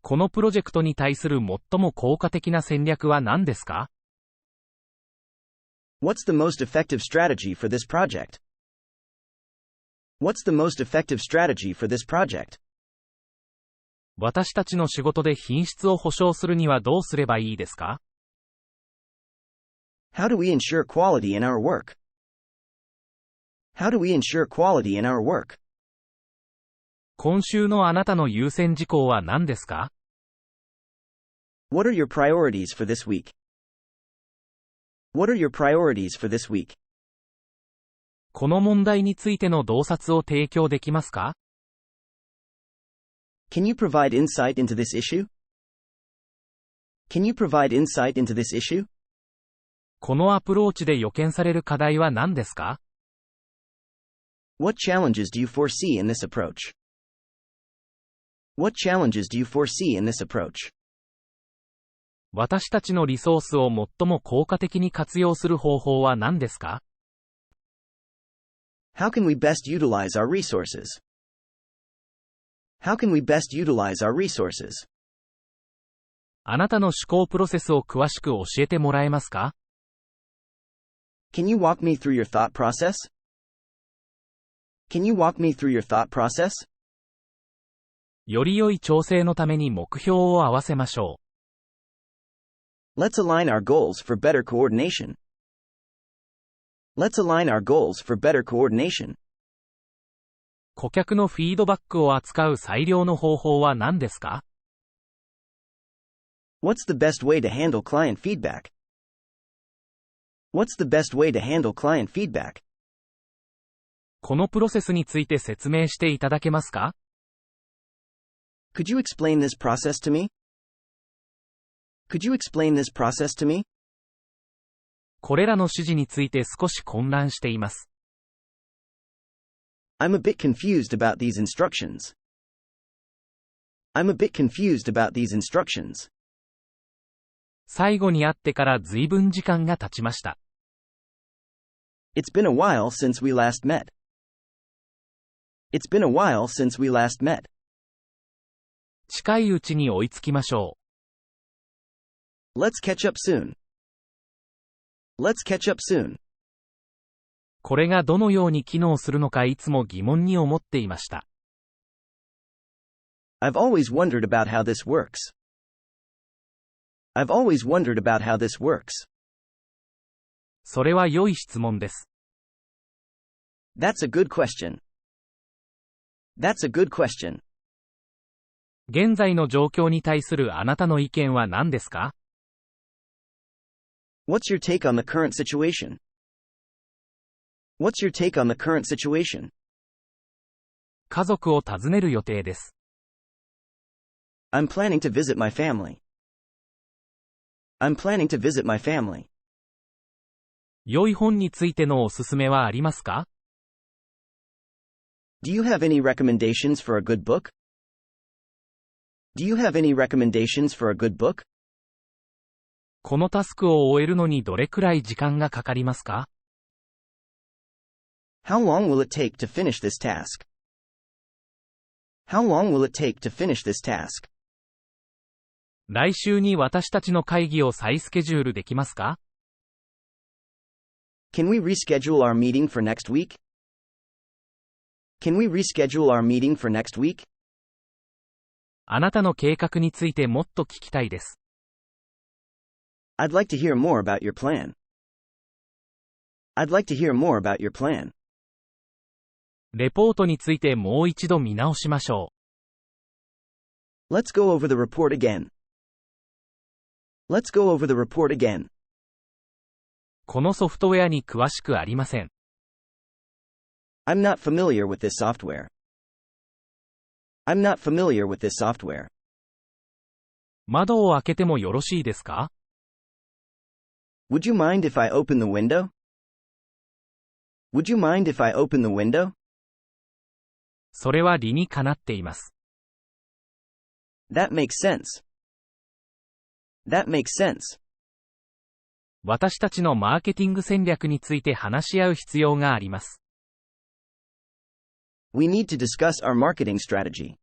このプロジェクトに対する最も効果的な戦略は何ですか？ What's the most effective strategy for this project? What's the most effective strategy for this project? 私たちの仕事で品質を保証するにはどうすればいいですか？ How do we ensure quality in our work? How do we ensure quality in our work? 今週のあなたの優先事項は何ですか？ What are your priorities for this week? What are your priorities for this week? この問題についての洞察を提供できますか？ Can you provide insight into this issue? Can you provide insight into this issue? このアプローチで予見される課題は何ですか？ What challenges do you foresee in this approach? What challenges do you foresee in this approach? 私たちのリソースを最も効果的に活用する方法は何ですか？ How can we best utilize our resources? How can we best utilize our resources? あなたの思考プロセスを詳しく教えてもらえますか？ Can you walk me through your thought process? Can you walk me through your thought process? より良い調整のために目標を合わせましょう。Let's align our goals for better coordination. Let's align our goals for better coordination. 顧客のフィードバックを扱う最良の方法は何ですか？ What's the best way to handle client feedback? What's the best way to handle client feedback? このプロセスについて説明していただけますか？ Could you explain this process to me? Could you explain this process to me? これらの指示について少し混乱しています。I'm a bit confused about these instructions. I'm a bit confused about these instructions. 最後に会ってから随分時間が経ちました。It's been a while since we last met. It's been a while since we last met. 近いうちに追いつきましょう。Let's catch up soon. Let's catch up soon. これがどのように機能するのかいつも疑問に思っていました。I've always wondered about how this works. I've always wondered about how this works. それは良い質問です。That's a good question. That's a good question. 現在の状況に対するあなたの意見は何ですか？ What's your take on the current situation? What's your take on the current situation? 家族を訪ねる予定です。I'm planning to visit my family. I'm planning to visit my family. 良い本についてのおすすめはありますか？ Do you have any recommendations for a good book? Do you have any recommendations for a good book? このタスクを終えるのにどれくらい時間がかかりますか？ How long will it take to finish this task? How long will it take to finish this task? 来週に私たちの会議を再スケジュールできますか？ Can we reschedule our meeting for next week? Can we reschedule our meeting for next week? あなたの計画についてもっと聞きたいです。I'd like to hear more about your plan. I'd like to hear more about your plan. レポートについてもう一度見直しましょう。Let's go over the report again. Let's go over the report again. このソフトウェアに詳しくありません。I'm not familiar with this software. I'm not familiar with this software. 窓を開けてもよろしいですか？ Would you mind if I open the window? Would you mind if I open the window? それは理にかなっています。That makes sense. That makes sense. 私たちのマーケティング戦略について話し合う必要があります。We need to discuss our marketing strategy.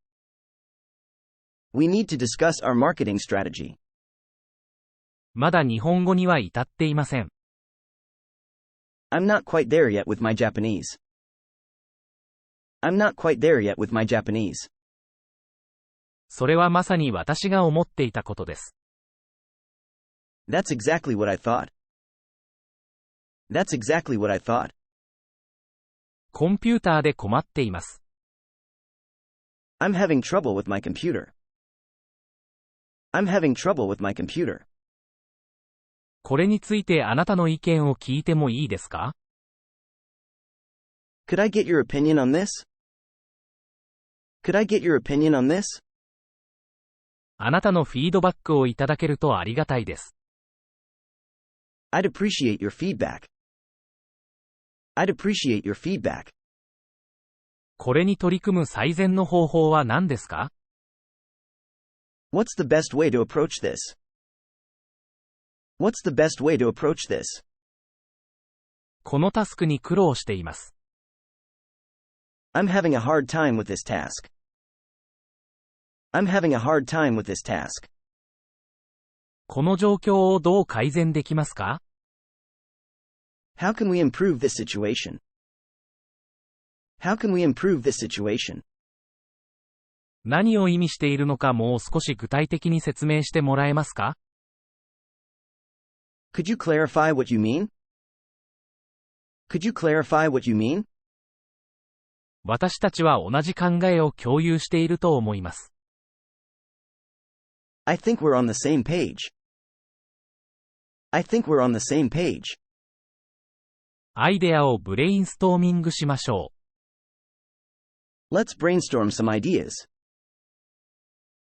We need to discuss our marketing strategy. まだ日本語には至っていません。I'm not quite there yet with my Japanese. I'm not quite there yet with my Japanese. それはまさに私が思っていたことです。That's exactly what I thought. That's exactly what I thought. コンピューターで困っています。I'm having trouble with my computer. I'm having trouble with my computer. これについてあなたの意見を聞いてもいいですか？ Could I get your opinion on this? Could I get your opinion on this? あなたのフィードバックをいただけるとありがたいです。I'd appreciate your feedback. I'd appreciate your feedback. これに取り組む最善の方法は何ですか？ What's the best way to approach this? What's the best way to approach this? このタスクに苦労しています。I'm having a hard time with this task. I'm having a hard time with this task. この状況をどう改善できますか？ How can we improve this situation? How can we improve this situation? 何を意味しているのかもう少し具体的に説明してもらえますか？ Could you clarify what you mean? Could you clarify what you mean? 私たちは同じ考えを共有していると思います。I think we're on the same page. I think we're on the same page. アイデアをブレインストーミングしましょう。Let's brainstorm some ideas.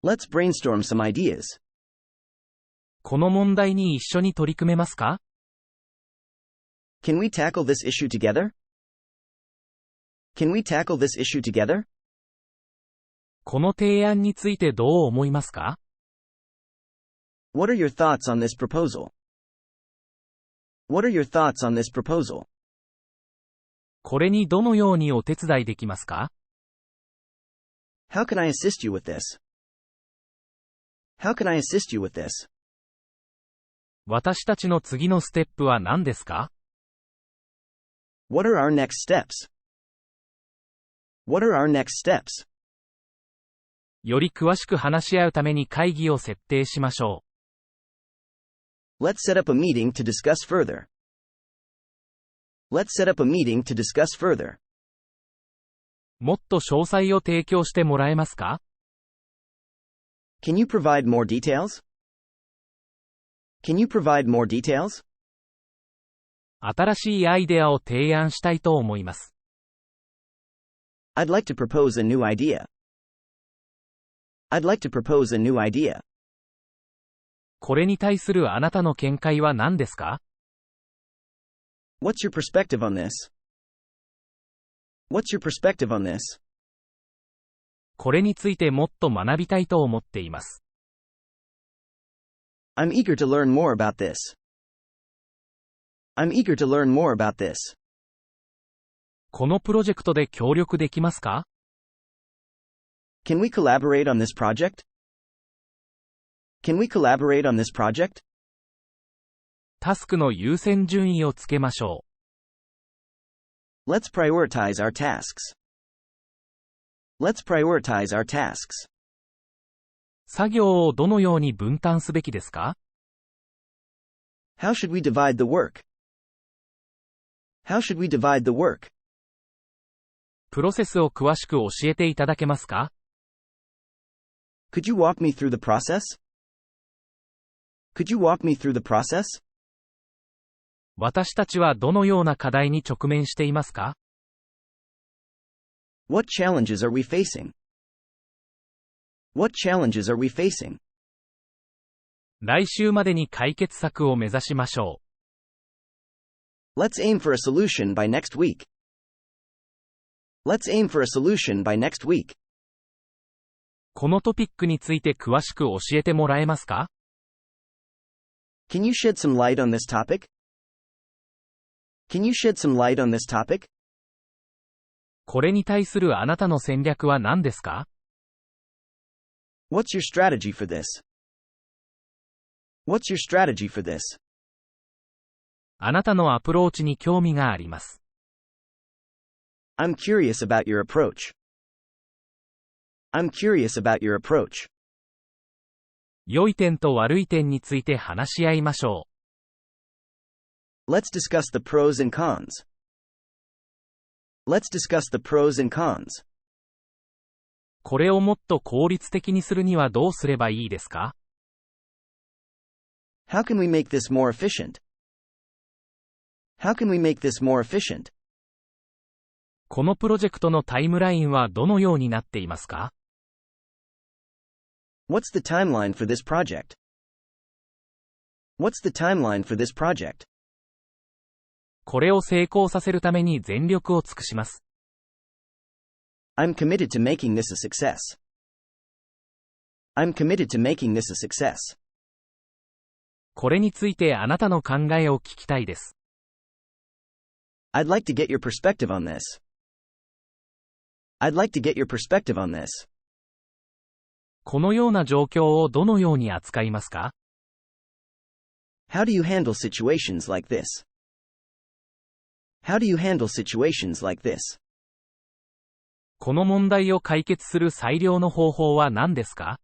Let's brainstorm some ideas. この問題に一緒に取り組めますか？ Can we tackle this issue together? Can we tackle this issue together? この提案についてどう思いますか？ What are your thoughts on this proposal? What are your thoughts on this proposal? これにどのようにお手伝いできますか？ How can I assist you with this? How can I assist you with this? 私たちの次のステップは何ですか？ What are our next steps? What are our next steps? より詳しく話し合うために会議を設定しましょう。Let's set up a meeting to discuss further. Let's set up a meeting to discuss further. もっと詳細を提供してもらえますか？ Can you provide more details? Can you provide more details? 新しいアイデアを提案したいと思います。I'd like to propose a new idea. I'd like to propose a new idea. これに対するあなたの見解は何ですか？ What's your perspective on this? What's your perspective on this? これについてもっと学びたいと思っています。I'm eager to learn more about this. I'm eager to learn more about this. このプロジェクトで協力できますか？ Can we collaborate on this project? Can we collaborate on this project? タスクの優先順位をつけましょう。Let's prioritize our tasks. Let's prioritize our tasks. 作業をどのように分担すべきですか？ How should we divide the work? How should we divide the work? プロセスを詳しく教えていただけますか？ Could you walk me through the process? Could you walk me through the process? 私たちはどのような課題に直面していますか？ What challenges are we facing? What challenges are we facing? 来週までに解決策を目指しましょう。Let's aim for a solution by next week. Let's aim for a solution by next week. このトピックについて詳しく教えてもらえますか？ Can you shed some light on this topic? Can you shed some light on this topic? これに対するあなたの戦略は何ですか？ What's your strategy for this? What's your strategy for this? あなたのアプローチに興味があります。I'm curious about your approach. I'm curious about your approach. 良い点と悪い点について話し合いましょう。Let's discuss the pros and cons. Let's discuss the pros and cons. これをもっと効率的にするにはどうすればいいですか？ How can we make this more efficient? How can we make this more efficient? このプロジェクトのタイムラインはどのようになっていますか？ What's the timeline for this project? What's the timeline for this project? これを成功させるために全力を尽くします。I'm committed to making this a success. I'm committed to making this a success. これについてあなたの考えを聞きたいです。I'd like to get your perspective on this. I'd like to get your perspective on this. このような状況をどのように扱いますか？ How do you handle situations like this? How do you handle situations like this? この問題を解決する最良の方法は何ですか？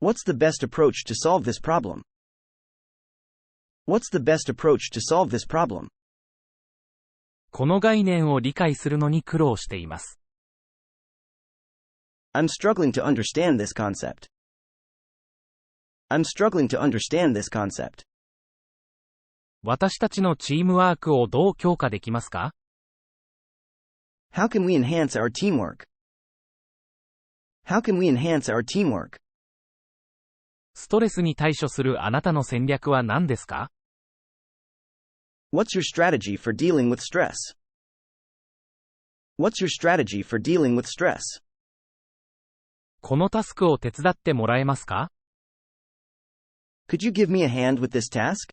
What's the best approach to solve this problem? What's the best approach to solve this problem? この概念を理解するのに苦労しています。I'm struggling to understand this concept. I'm struggling to understand this concept. 私たちのチームワークをどう強化できますか？ How can we enhance our teamwork? How can we enhance our teamwork? ストレスに対処するあなたの戦略は何ですか？ What's your strategy for dealing with stress? What's your strategy for dealing with stress? このタスクを手伝ってもらえますか？ Could you give me a hand with this task?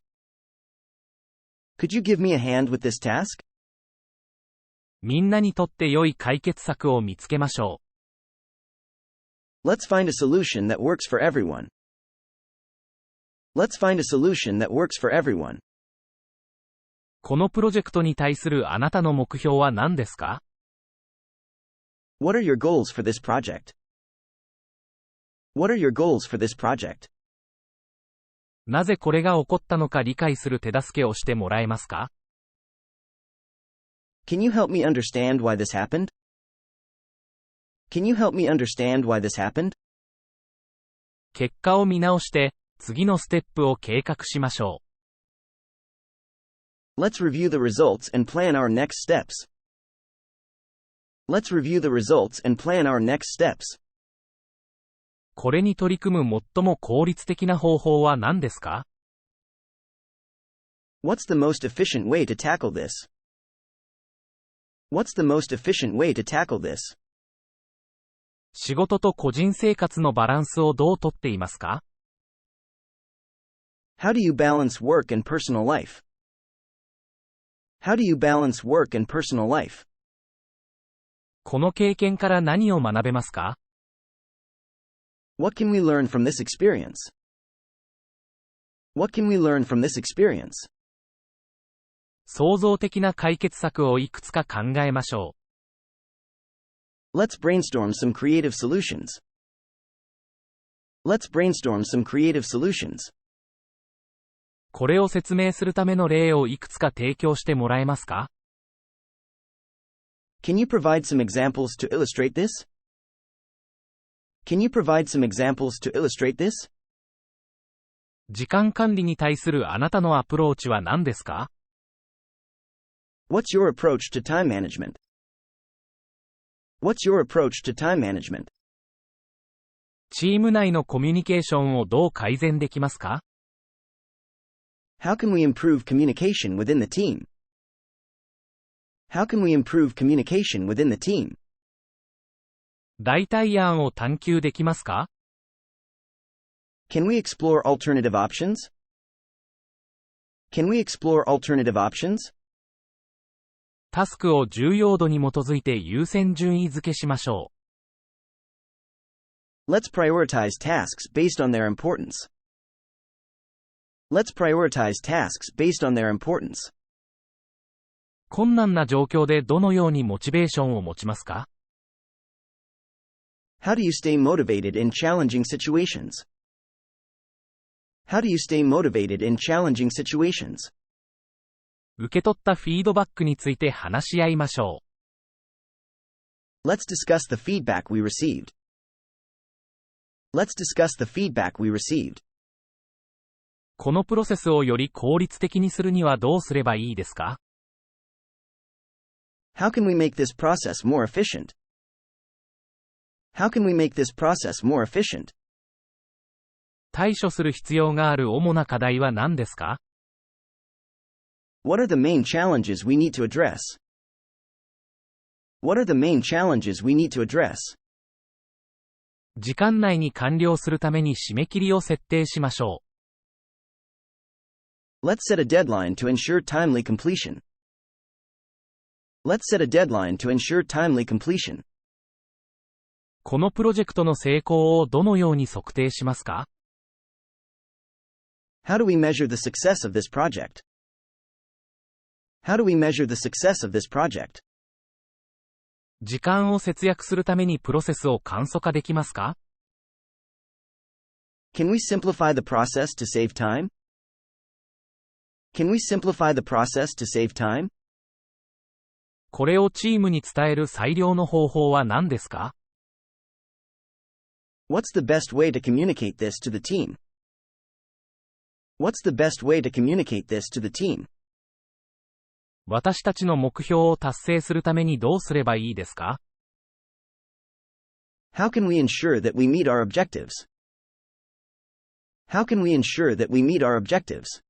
Could you give me a hand with this task? みんなにとって良い解決策を見つけましょう。Let's find a solution that works for everyone. Let's find a solution that works for everyone. このプロジェクトに対するあなたの目標は何ですか？ What are your goals for this project? What are your goals for this project? なぜこれが起こったのか理解する手助けをしてもらえますか？ Can you help me understand why this happened? Can you help me understand why this happened? 結果を見直して、次のステップを計画しましょう。Let's review the results and plan our next steps. Let's review the results and plan our next steps. これに取り組む最も効率的な方法は何ですか？ What's the most efficient way to tackle this? What's the most efficient way to tackle this? 仕事と個人生活のバランスをどうとっていますか？ How do you balance work and personal life? How do you balance work and personal life? この経験から何を学べますか？ What can we learn from this experience? What can we learn from this experience? 創造的な解決策をいくつか考えましょう。Let's brainstorm some creative solutions. Let's brainstorm some creative solutions. これを説明するための例をいくつか提供してもらえますか？ Can you provide some examples to illustrate this? Can you provide some examples to illustrate this? 時間管理に対するあなたのアプローチは何ですか？ What's your approach to time management? What's your approach to time management? チーム内のコミュニケーションをどう改善できますか？ How can we improve communication within the team? How can we improve communication within the team? 代替案を探求できますか？ Can we explore alternative options? Can we explore alternative options? タスクを重要度に基づいて優先順位付けしましょう。Let's prioritize tasks based on their importance. Let's prioritize tasks based on their importance. 困難な状況でどのようにモチベーションを持ちますか？ How do you stay motivated in challenging situations? How do you stay motivated in challenging situations? 受け取ったフィードバックについて話し合いましょう。Let's discuss the feedback we received. Let's discuss the feedback we received. このプロセスをより効率的にするにはどうすればいいですか？ How can we make this process more efficient? How can we make this process more efficient? 対処する必要がある主な課題は何ですか？ What are the main challenges we need to address? What are the main challenges we need to address? 時間内に完了するために締め切りを設定しましょう。Let's set a deadline to ensure timely completion. Let's set a deadline to ensure timely completion. このプロジェクトの成功をどのように測定しますか？ How do we measure the success of this project? How do we measure the success of this project? 時間を節約するためにプロセスを簡素化できますか？ Can we simplify the process to save time? Can we simplify the process to save time? これをチームに伝える最良の方法は何ですか？ What's the best way to communicate this to the team? What's the best way to communicate this to the team? 私たちの目標を達成するためにどうすればいいですか？ How can we ensure that we meet our objectives? How can we ensure that we meet our objectives?